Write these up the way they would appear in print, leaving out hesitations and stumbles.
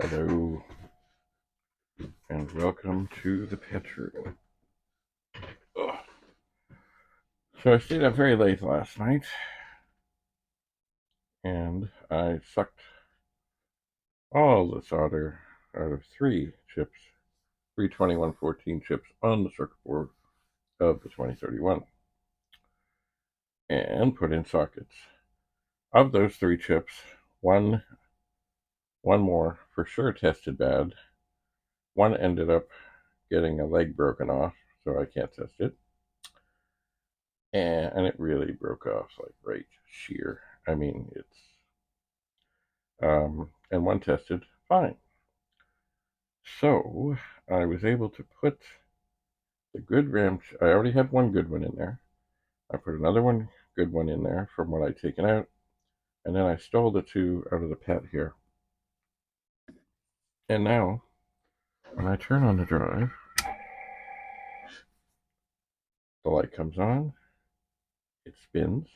Hello, and welcome to the pet room. Ugh. So I stayed up very late last night, and I sucked all the solder out of three chips, 32114 chips on the circuit board of the 2031, and put in sockets. Of those three chips, one more for sure tested bad. One ended up getting a leg broken off, so I can't test it. And it really broke off like right sheer. I mean, and one tested fine. So I was able to put the good RAM. I already had one good one in there. I put another good one in there from what I'd taken out, and then I stole the two out of the pet here. And now, when I turn on the drive, the light comes on, it spins,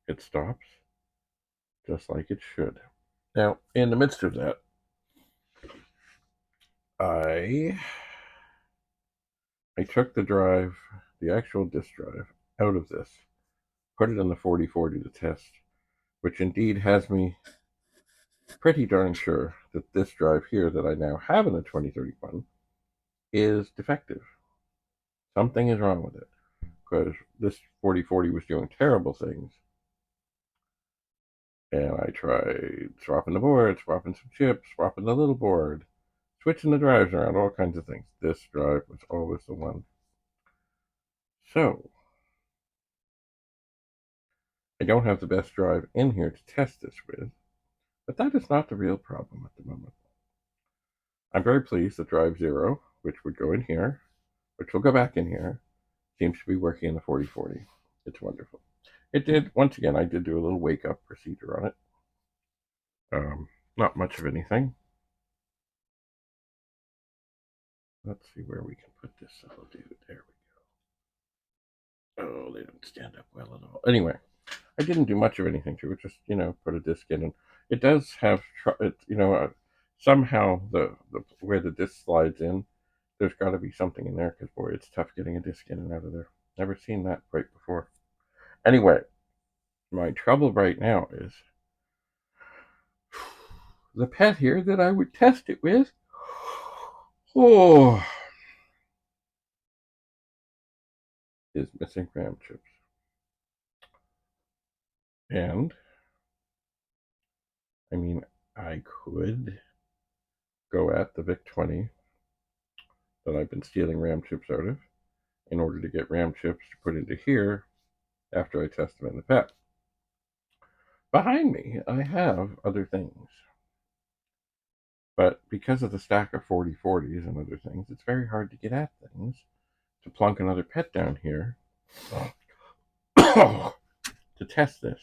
it stops, just like it should. Now, in the midst of that, I took the drive, the actual disk drive, out of this, put it in the 4040 to test, which indeed has me pretty darn sure that this drive here that I now have in the 2031 is defective. Something is wrong with it, because this 4040 was doing terrible things. And I tried swapping the board, swapping some chips, swapping the little board, switching the drives around, all kinds of things. This drive was always the one. So, I don't have the best drive in here to test this with, but that is not the real problem at the moment. I'm very pleased that drive 0, which would go in here, which will go back in here, seems to be working in the 4040. It's wonderful. It did, once again, I did do a little wake up procedure on it. Not much of anything. Let's see where we can put this little dude. There we go. Oh, they don't stand up well at all. Anyway, I didn't do much of anything to it. Just put a disc in, and it does have somehow the where the disc slides in. There's got to be something in there because boy, it's tough getting a disc in and out of there. Never seen that quite before. Anyway, my trouble right now is the pet here that I would test it with. Oh, is missing RAM chips. And I mean, I could go at the VIC-20 that I've been stealing RAM chips out of in order to get RAM chips to put into here after I test them in the pet. Behind me, I have other things. But because of the stack of 4040s and other things, it's very hard to get at things. To plunk another pet down here to test this.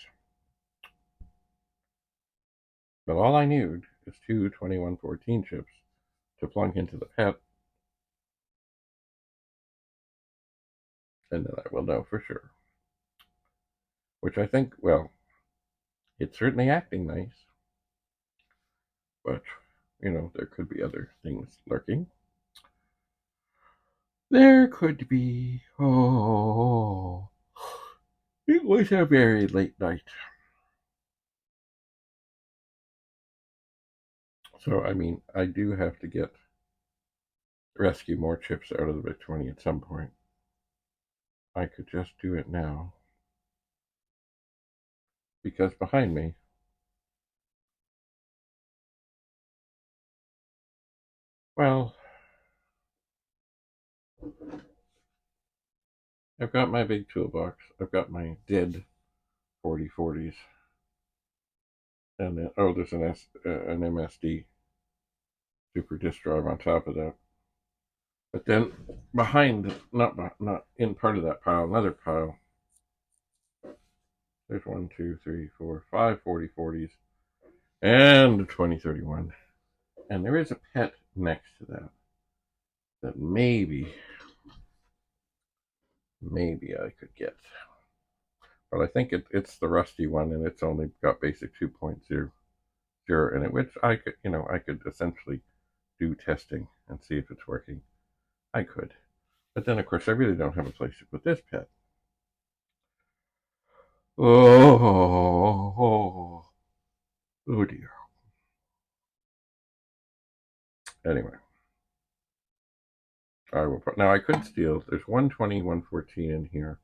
But all I need is two 2114 chips to plunk into the pet, and then I will know for sure. Which I think, well, it's certainly acting nice, but, there could be other things lurking. There could be, oh, it was a very late night. So, I mean, I do have to rescue more chips out of the VIC-20 at some point. I could just do it now. Because behind me, well, I've got my big toolbox. I've got my dead 4040s. And then, oh, there's an MSD super disk drive on top of that. But then behind, not in part of that pile, another pile, there's 1, 2, 3, 4, 5 4040s and a 2031. And there is a pet next to that maybe I could get. But I think it's the rusty one, and it's only got basic 2.0 in it, which I could essentially do testing and see if it's working, I could. But then, of course, I really don't have a place to put this pet. Oh, oh dear. Anyway, I will put. Now, I could steal. There's 120, 114 in here.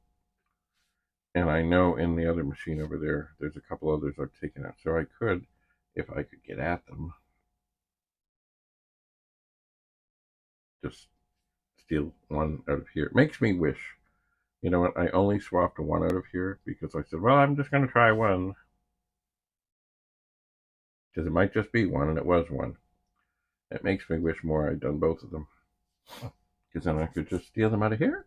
And I know in the other machine over there, there's a couple others I've taken out. So I could, if I could get at them, just steal one out of here. It makes me wish. You know what? I only swapped one out of here because I said, well, I'm just going to try one. Because it might just be one, and it was one. It makes me wish more I'd done both of them. Because then I could just steal them out of here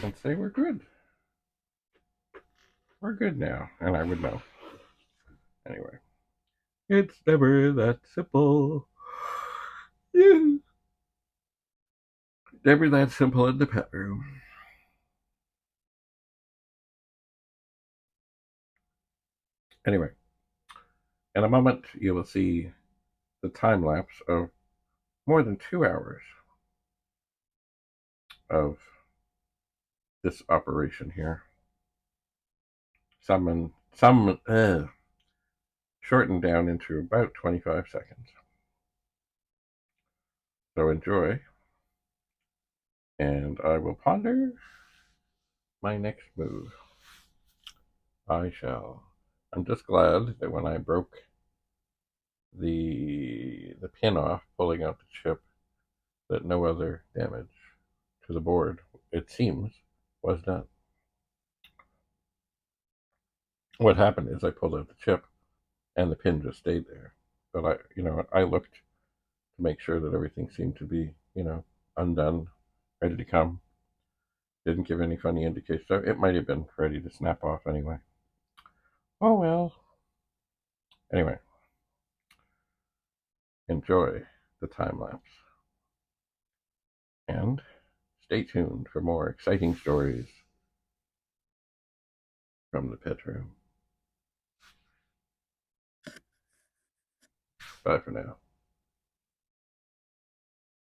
and say, we're good. We're good now. And I would know. Anyway. It's never that simple. Yeah. Never that simple in the pet room. Anyway, in a moment you will see the time lapse of more than 2 hours of this operation here. Some shortened down into about 25 seconds. So enjoy, and I will ponder my next move. I shall. I'm just glad that when I broke the pin off, pulling out the chip, that no other damage to the board, it seems, was done. What happened is I pulled out the chip, and the pin just stayed there. But I looked to make sure that everything seemed to be, undone, ready to come. Didn't give any funny indications. It might have been ready to snap off anyway. Oh well. Anyway, enjoy the time lapse. And stay tuned for more exciting stories from the pet room. Bye for now.